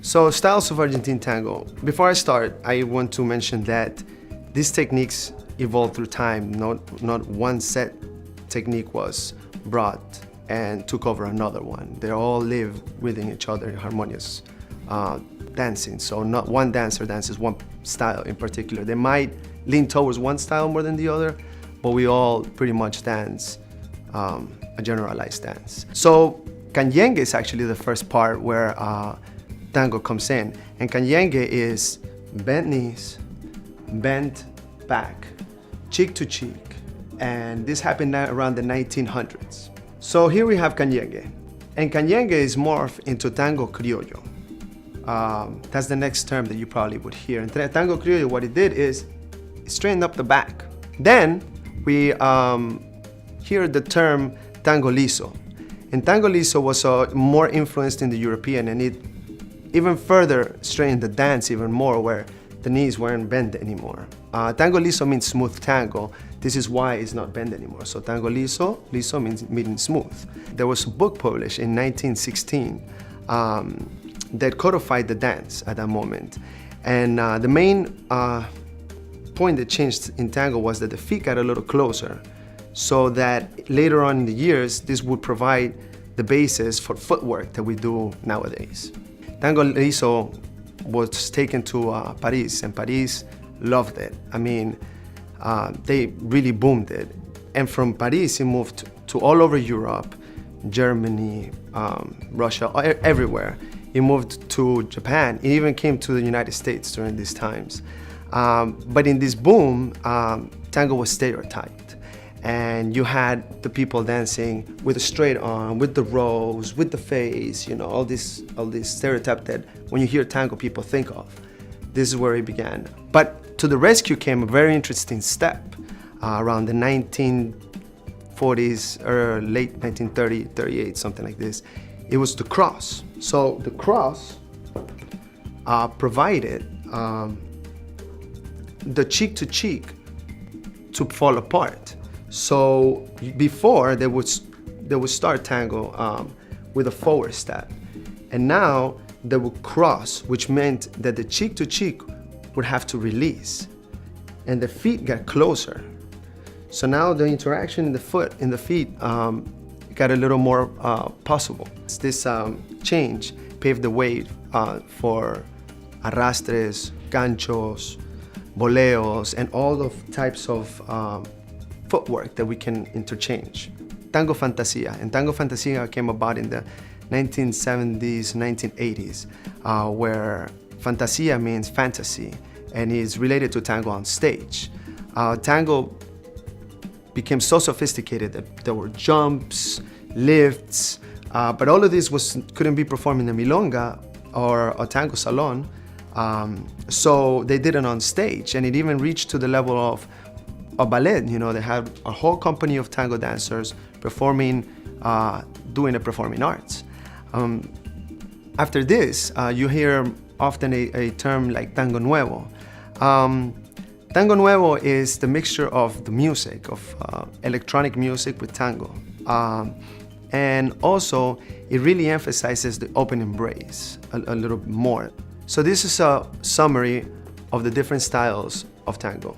So styles of Argentine tango. Before I start, I want to mention that these techniques evolved through time. Not one set technique was brought and took over another one. They all live within each other in harmonious dancing. So not one dancer dances one style in particular. They might lean towards one style more than the other, but we all pretty much dance a generalized dance. So canyengue is actually the first part where tango comes in. And canyengue is bent knees, bent back, cheek to cheek. And this happened around the 1900s. So here we have canyengue. And canyengue is morphed into tango criollo. That's the next term that you probably would hear. And tango criollo, what it did is it straightened up the back. Then we hear the term tango liso. And tango liso was more influenced in the European, and it even further straightened the dance even more, where the knees weren't bent anymore. Tango liso means smooth tango. This is why it's not bent anymore. So tango liso means smooth. There was a book published in 1916 that codified the dance at that moment. And the main point that changed in tango was that the feet got a little closer, so that later on in the years, this would provide the basis for footwork that we do nowadays. Tango liso was taken to Paris, and Paris loved it. I mean, they really boomed it. And from Paris, it moved to all over Europe, Germany, Russia, everywhere. It moved to Japan. It even came to the United States during these times. But in this boom, tango was stereotyped. And you had the people dancing with a straight arm, with the rose, with the face, you know, all this stereotype that when you hear tango, people think of. This is where it began. But to the rescue came a very interesting step around the 1940s or late 1930, 38, something like this. It was the cross. So the cross provided the cheek to cheek to fall apart. So before they would start tango with a forward step, and now they would cross, which meant that the cheek to cheek would have to release, and the feet got closer. So now the interaction in the feet got a little more possible. This change paved the way for arrastres, ganchos, boleos, and all the types of footwork that we can interchange. Tango Fantasia, and Tango Fantasia came about in the 1970s, 1980s, where Fantasia means fantasy, and is related to tango on stage. Tango became so sophisticated that there were jumps, lifts, but all of this couldn't be performed in a milonga or a tango salon, so they did it on stage, and it even reached to the level of a ballet. You know, they had a whole company of tango dancers performing, doing the performing arts. After this, you hear often a term like tango nuevo. Tango nuevo is the mixture of the music, of electronic music with tango. And also, it really emphasizes the open embrace a little more. So this is a summary of the different styles of tango.